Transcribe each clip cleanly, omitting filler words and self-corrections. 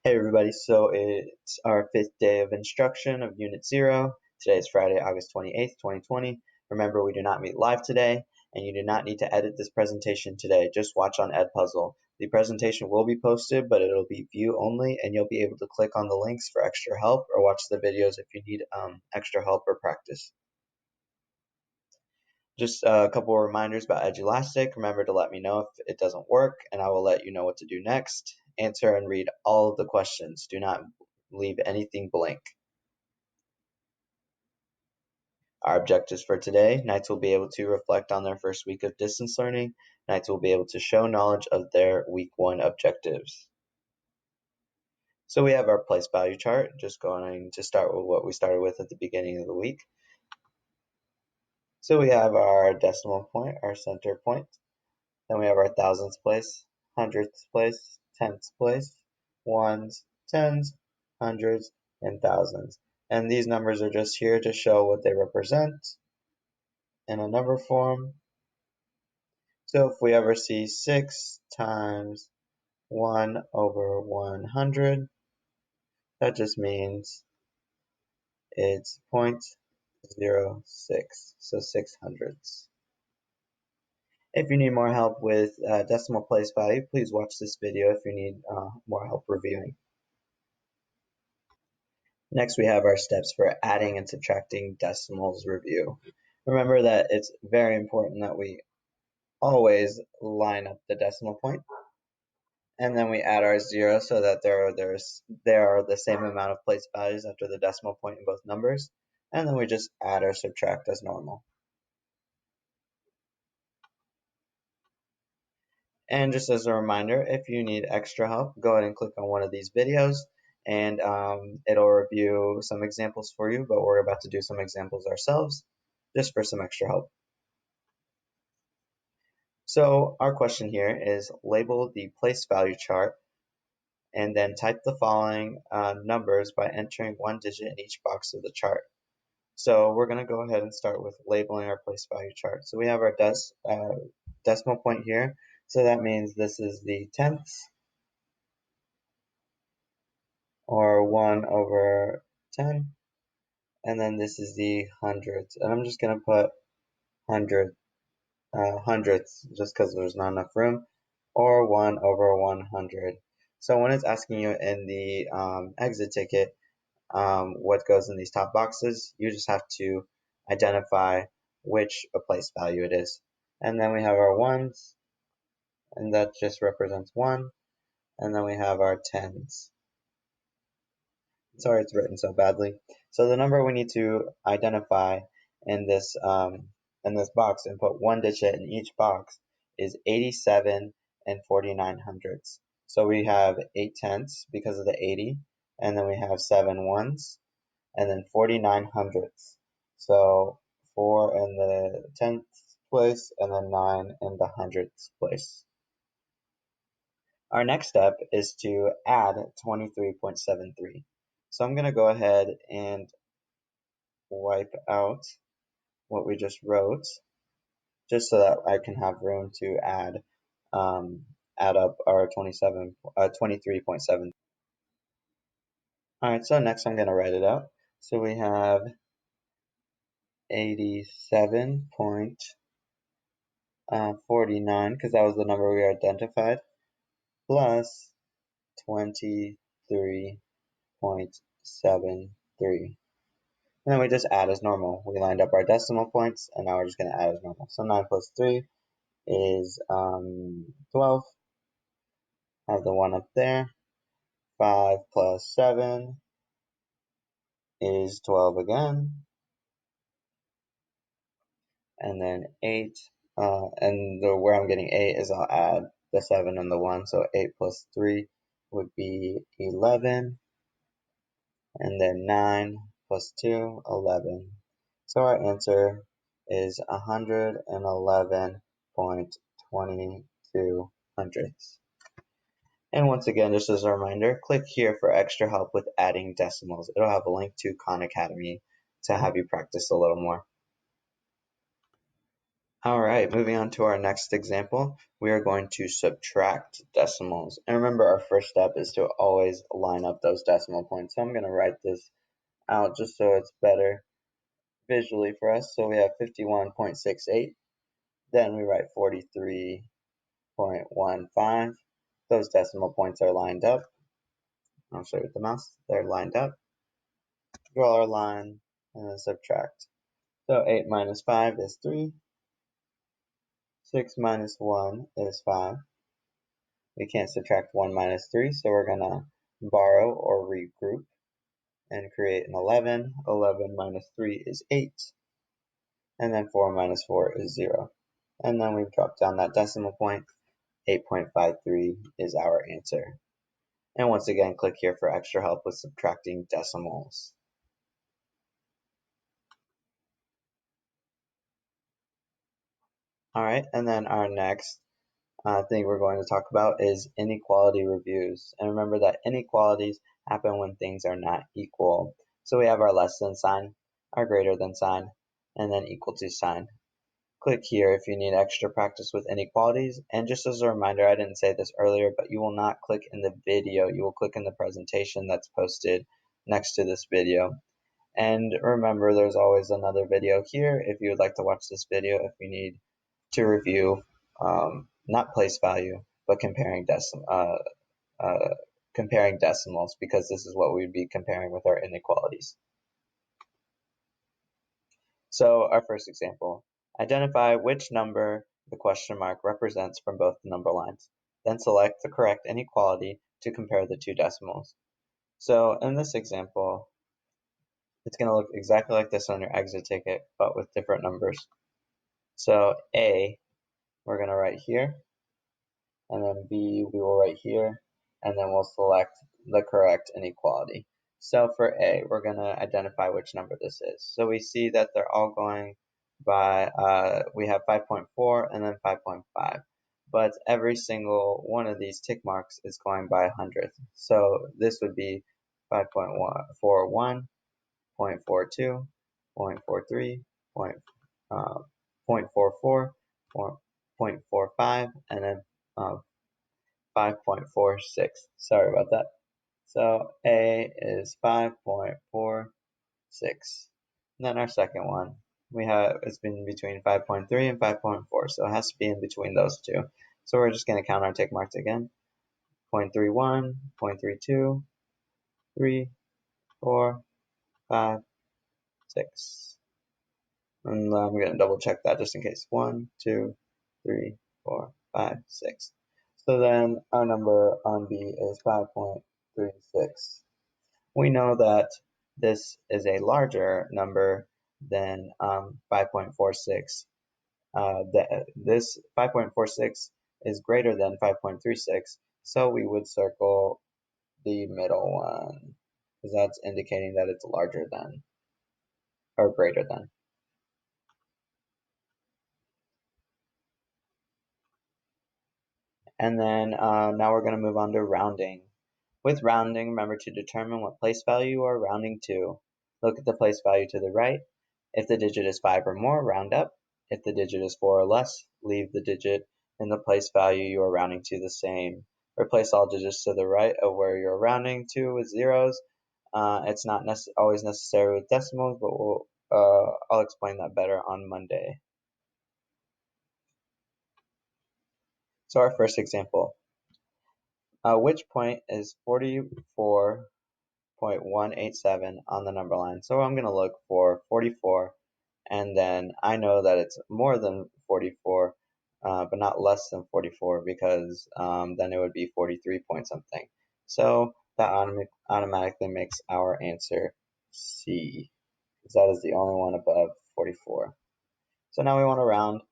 Hey everybody, so it's our fifth day of instruction of Unit 0. Today is Friday, August 28th, 2020. Remember, we do not meet live today, and you do not need to edit this presentation today. Just watch on Edpuzzle. The presentation will be posted, but it'll be view only, and you'll be able to click on the links for extra help or watch the videos if you need extra help or practice. Just a couple of reminders about Edulastic. Remember to let me know if it doesn't work, and I will let you know what to do next. Answer and read all of the questions. Do not leave anything blank. Our objectives for today: Knights will be able to reflect on their first week of distance learning. Knights will be able to show knowledge of their week 1 objectives. So we have our place value chart, just going to start with what we started with at the beginning of the week. So we have our decimal point, our center point. Then we have our thousandths place, hundredths place, tenths place, ones, tens, hundreds, and thousands. And these numbers are just here to show what they represent in a number form. So if we ever see 6 times 1 over 100, that just means it's 0.06, so 6 hundredths. If you need more help with decimal place value, please watch this video if you need more help reviewing. Next, we have our steps for adding and subtracting decimals review. Remember that it's very important that we always line up the decimal point, and then we add our 0 so that there are the same amount of place values after the decimal point in both numbers, and then we just add or subtract as normal. And just as a reminder, if you need extra help, go ahead and click on one of these videos, and it'll review some examples for you, but we're about to do some examples ourselves just for some extra help. So our question here is: label the place value chart and then type the following numbers by entering one digit in each box of the chart. So we're going to go ahead and start with labeling our place value chart. So we have our decimal point here. So that means this is the tenths, or 1 over 10. And then this is the hundredths. And I'm just going to put hundredths just because there's not enough room, or 1 over 100. So when it's asking you in the exit ticket what goes in these top boxes, you just have to identify which place value it is. And then we have our ones, and that just represents 1. And then we have our tens. Sorry it's written so badly. So the number we need to identify in this box and put one digit in each box is 87 and 49 hundredths. So we have 8 tenths because of the 80, and then we have 7 ones, and then 49 hundredths. So 4 in the tenth place, and then 9 in the hundredths place. Our next step is to add 23.73. So I'm going to go ahead and wipe out what we just wrote, just so that I can have room to add up our 23.7. Alright, so next I'm going to write it out. So we have 87.49, because that was the number we identified, plus 23.73. And then we just add as normal. We lined up our decimal points, and now we're just going to add as normal. So 9 plus 3 is 12. Have the 1 up there. 5 plus 7 is 12 again. And then 8. Where I'm getting 8 is I'll add the 7 and the 1. So 8 plus 3 would be 11. And then 9 plus 2, 11. So our answer is 111.22 hundredths. And once again, just as a reminder, click here for extra help with adding decimals. It'll have a link to Khan Academy to have you practice a little more. All right, moving on to our next example, we are going to subtract decimals. And remember, our first step is to always line up those decimal points. So I'm going to write this out just so it's better visually for us. So we have 51.68, then we write 43.15. Those decimal points are lined up. I'll show you with the mouse. They're lined up. Draw our line and then subtract. So 8 minus 5 is 3. 6 minus 1 is 5. We can't subtract 1 minus 3, so we're going to borrow or regroup and create an 11. 11 minus 3 is 8. And then 4 minus 4 is 0. And then we've dropped down that decimal point. 8.53 is our answer. And once again, click here for extra help with subtracting decimals. All right, and then our next thing we're going to talk about is inequality reviews. And remember that inequalities happen when things are not equal. So we have our less than sign, our greater than sign, and then equal to sign. Click here if you need extra practice with inequalities. And just as a reminder, I didn't say this earlier, but you will not click in the video. You will click in the presentation that's posted next to this video. And remember, there's always another video here if you would like to watch this video if you need to review not place value, but comparing decimals, because this is what we'd be comparing with our inequalities. So our first example, identify which number the question mark represents from both the number lines. Then select the correct inequality to compare the two decimals. So in this example, it's going to look exactly like this on your exit ticket, but with different numbers. So A, we're going to write here, and then B, we will write here, and then we'll select the correct inequality. So for A, we're going to identify which number this is. So we see that they're all going by, we have 5.4 and then 5.5. But every single one of these tick marks is going by 100th. So this would be 5.41, 0.42, 0.43, 0.44, 0.45, and then 5.46. Sorry about that. So A is 5.46. And then our second one, we have it's been between 5.3 and 5.4, so it has to be in between those two. So we're just going to count our tick marks again. 0.31, 0.32, 3, 4, 5, 6. And I'm going to double check that just in case. 1, 2, 3, 4, 5, 6. So then our number on B is 5.36. We know that this is a larger number than 5.46. This 5.46 is greater than 5.36, so we would circle the middle one, because that's indicating that it's larger than or greater than. And then now we're going to move on to rounding. With rounding, remember to determine what place value you are rounding to. Look at the place value to the right. If the digit is 5 or more, round up. If the digit is 4 or less, leave the digit in the place value you are rounding to the same. Replace all digits to the right of where you're rounding to with zeros. It's not always necessary with decimals, but I'll explain that better on Monday. So our first example. Which point is 44.187 on the number line? So I'm going to look for 44, and then I know that it's more than 44, but not less than 44, because then it would be 43 point something. So that automatically makes our answer C, because that is the only one above 44. So now we want to round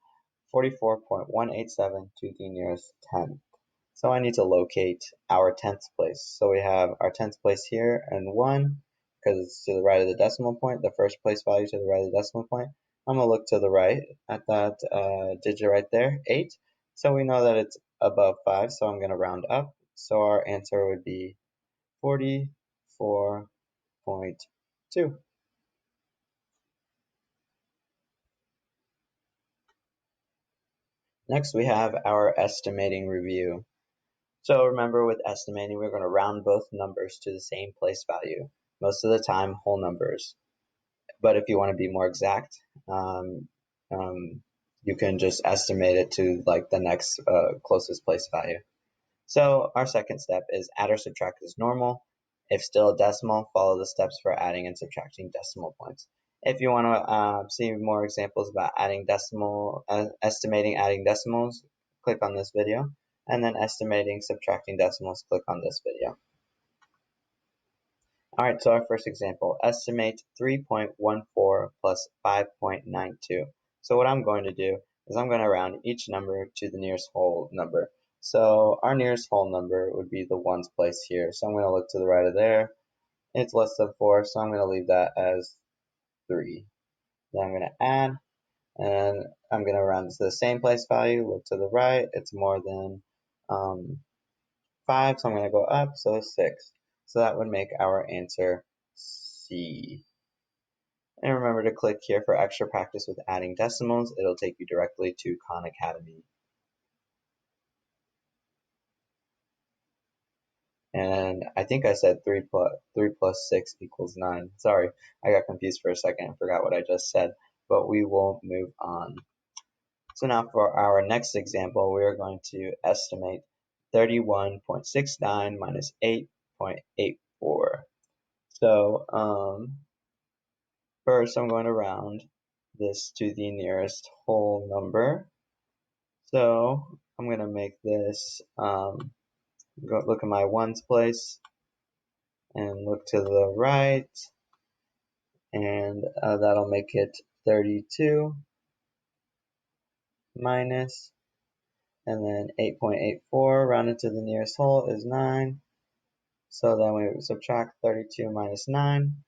44.187 to the nearest 10th. So I need to locate our 10th place. So we have our 10th place here and 1, because it's to the right of the decimal point, the first place value to the right of the decimal point. I'm going to look to the right at that digit right there, 8. So we know that it's above 5, so I'm going to round up. So our answer would be 44.2. Next, we have our estimating review. So remember, with estimating, we're going to round both numbers to the same place value, most of the time whole numbers. But if you want to be more exact, you can just estimate it to like the next closest place value. So our second step is add or subtract as normal. If still a decimal, follow the steps for adding and subtracting decimal points. If you want to see more examples about estimating adding decimals, click on this video. And then estimating subtracting decimals, click on this video. Alright, so our first example, estimate 3.14 plus 5.92. So what I'm going to do is I'm going to round each number to the nearest whole number. So our nearest whole number would be the ones place here. So I'm going to look to the right of there. It's less than 4, so I'm going to leave that as 3. Then I'm going to add, and I'm going to round to the same place value. Look to the right, it's more than 5, so I'm going to go up, so 6. So that would make our answer C. And remember to click here for extra practice with adding decimals. It'll take you directly to Khan Academy. And I think I said 3 plus 6 equals 9. Sorry, I got confused for a second and forgot what I just said. But we will move on. So now for our next example, we are going to estimate 31.69 minus 8.84. So first I'm going to round this to the nearest whole number. So I'm going to make this, look at my ones place and look to the right, and that'll make it 32 minus, and then 8.84 rounded to the nearest whole is 9. So then we subtract 32 minus 9,